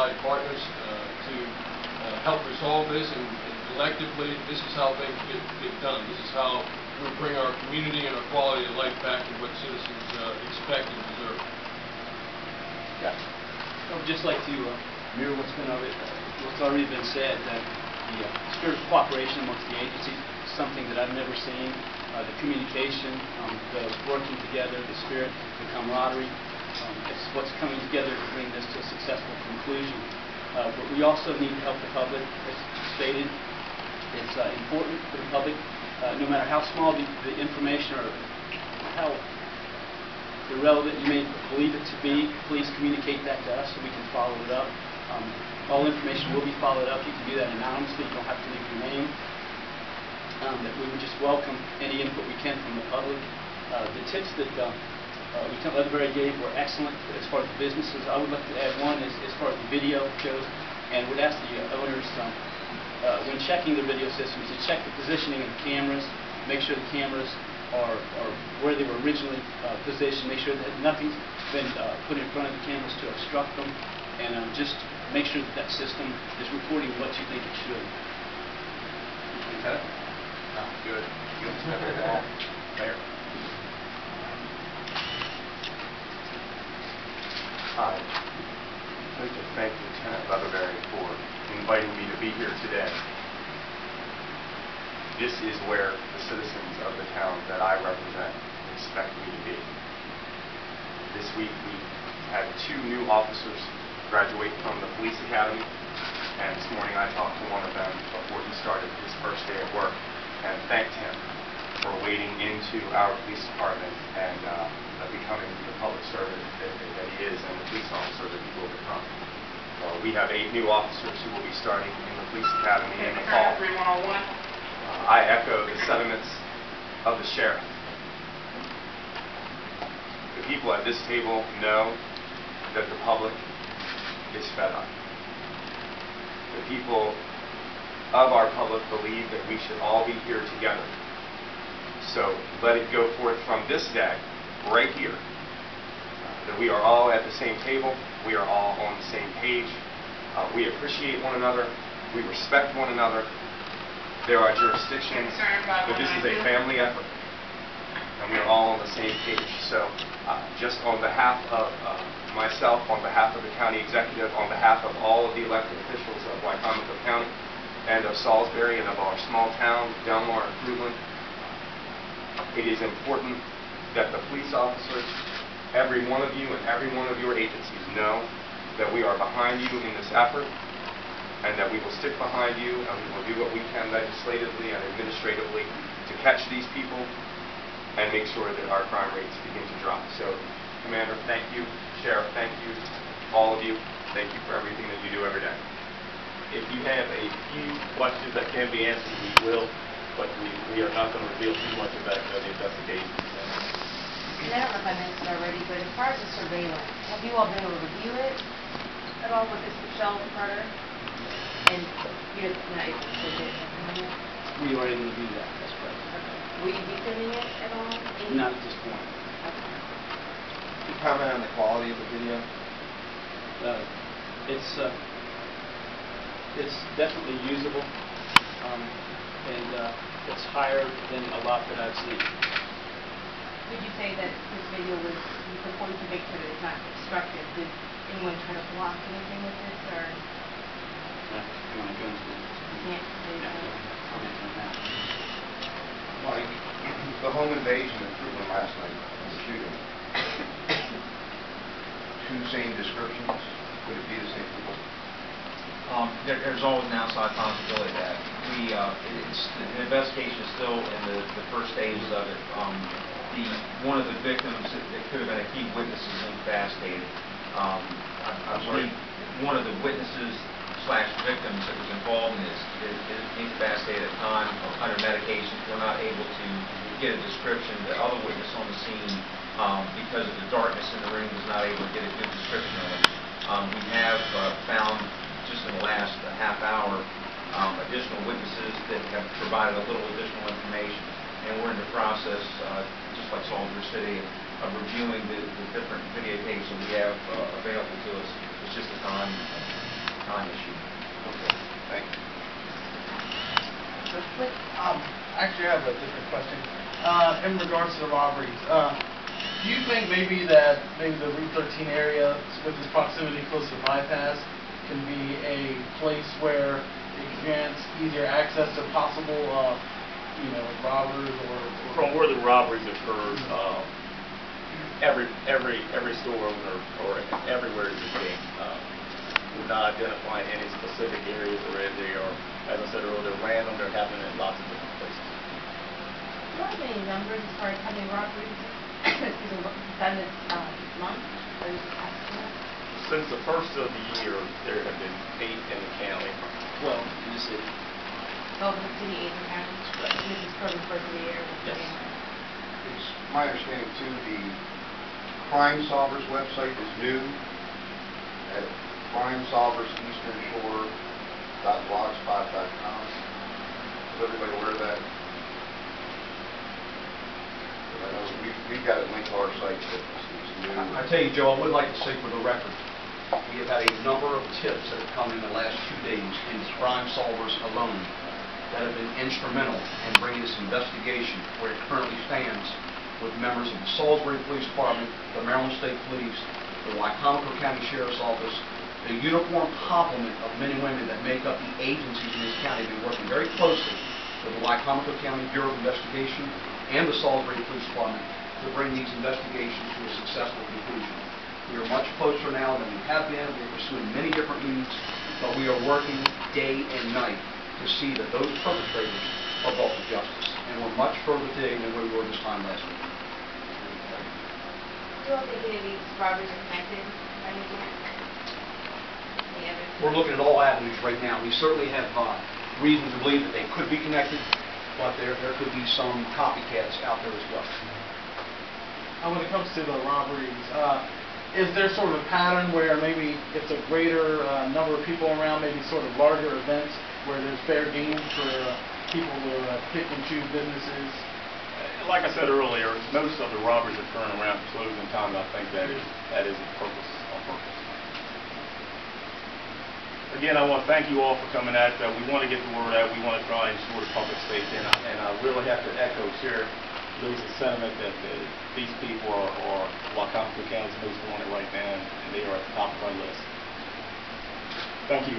outside partners to help resolve this, and collectively, this is how things get done. This is how we bring our community and our quality of life back to what citizens expect and deserve. Yeah. I would just like to mirror what's already been said, that the spirit of cooperation amongst the agencies is something that I've never seen. The communication, the working together, the spirit, the camaraderie, it's what's coming together to bring this to a successful conclusion. But we also need to help the public, as stated. It's important for the public, no matter how small the information or how irrelevant you may believe it to be, please communicate that to us so we can follow it up. All information will be followed up. You can do that anonymously. You don't have to leave your name. That we would just welcome any input we can from the public. The tips that Lieutenant Leatherberry gave were excellent as far as the businesses. I would like to add one as far as the video goes, and would ask the owners when checking their video systems to check the positioning of the cameras, make sure the cameras are where they were originally positioned, make sure that nothing's been put in front of the cameras to obstruct them, and just make sure that system is recording what you think it should. Okay. Good. Mayor. Hi. I'd like to thank Lieutenant Leatherberry for inviting me to be here today. This is where the citizens of the town that I represent expect me to be. This week we had 2 new officers graduate from the police academy, and this morning I talked to one of them before he started his first day at work and thanked him for wading into our police department and becoming the public servant that he is and the police officer that he will become. We have 8 new officers who will be starting in the police academy in the fall. I echo the sentiments of the sheriff. The people at this table know that the public is fed up. The people of our public believe that we should all be here together. So let it go forth from this day, right here, that we are all at the same table, we are all on the same page, we appreciate one another, we respect one another. There are jurisdictions, but this is a family effort, and we are all on the same page. So just on behalf of myself, on behalf of the county executive, on behalf of all of the elected officials of Wycomico County and of Salisbury and of our small town, Delmar and Fruitland, it is important that the police officers, every one of you and every one of your agencies know that we are behind you in this effort, and that we will stick behind you, and we will do what we can legislatively and administratively to catch these people and make sure that our crime rates begin to drop. So, Commander, thank you. Sheriff, thank you. All of you, thank you for everything that you do every day. If you have a few questions that can be answered, we will, but we are not going to reveal too much about the investigation. And I don't know if I mentioned already, but as far as the surveillance, have you all been able to review it at all with this Michelle Carter? And you're not able to send it? We are able to do that, that's correct. Okay. Will you be sending it at all? Not at this point. Okay. Can you comment on the quality of the video? It's definitely usable, and it's higher than a lot that I've seen. Would you say that this video was recorded to make sure that it's not obstructive? Did anyone try to block anything with this, or? You want to go into it? Can't say that. Mike, the home invasion in Fruitland last night, the shooting. 2 same descriptions? Could it be the same people? There's always an outside possibility that the investigation is still in the first stages of it. One of the victims that could have been a key witness is incapacitated. I believe one of the witnesses / victims that was involved in this is incapacitated at the time, under medications. We're not able to get a description. The other witness on the scene, because of the darkness in the room, was not able to get a good description of it. We have found, just in the last half hour, additional witnesses that have provided a little additional information. And we're in the process, just like Salisbury City, of reviewing the different videotapes that we have available to us. It's just a time crime issue. Okay, thank you. Actually, I have a different question. In regards to the robberies, do you think maybe that the Route 13 area, with its proximity close to the bypass, can be a place where it grants easier access to possible, robbers or From where the robberies occurred, every store owner or everywhere is the same. We're not identifying any specific areas where they are, as I said earlier, random. They're happening in lots of different places. Do you have any numbers as far as how many robberies, excuse me, done this month or this past month? Since the first of the year, there have been 8 in the county. 12 in the city. Oh, the city, 8 in county? Right. This is for the first of the year? Yes. It's my understanding too, the Crime Solvers website is new at crimesolverseasternshore.blogspot.com. Is everybody aware of that? I know we've got it linked to our site, but it's new. I tell you, Joe, I would like to say for the record, we have had a number of tips that have come in the last 2 days in Crime Solvers alone that have been instrumental in bringing this investigation where it currently stands with members of the Salisbury Police Department, the Maryland State Police, the Wycomico County Sheriff's Office, the uniformed complement of men and women that make up the agencies in this county have been working very closely with the Wycomico County Bureau of Investigation and the Salisbury Police Department to bring these investigations to a successful conclusion. We are much closer now than we have been. We're pursuing many different leads, but we are working day and night to see that those perpetrators are brought to justice. And we're much further today than we were this time last week. Do you all think any of these robberies are connected by any chance? Any evidence? We're looking at all avenues right now. We certainly have reason to believe that they could be connected, but there could be some copycats out there as well. when it comes to the robberies, is there sort of a pattern where maybe it's a greater number of people around, maybe sort of larger events where there's fair game for people to pick and choose businesses? Like I said earlier, most of the robberies occurring around closing time, and I think that is on purpose. Again, I want to thank you all for coming out. We want to get the word out. We want to try and ensure the public safety, and I really have to echo Sheriff Lewis's sentiment that these people are Wycomico County's most wanted right now, and they are at the top of our list. Thank you.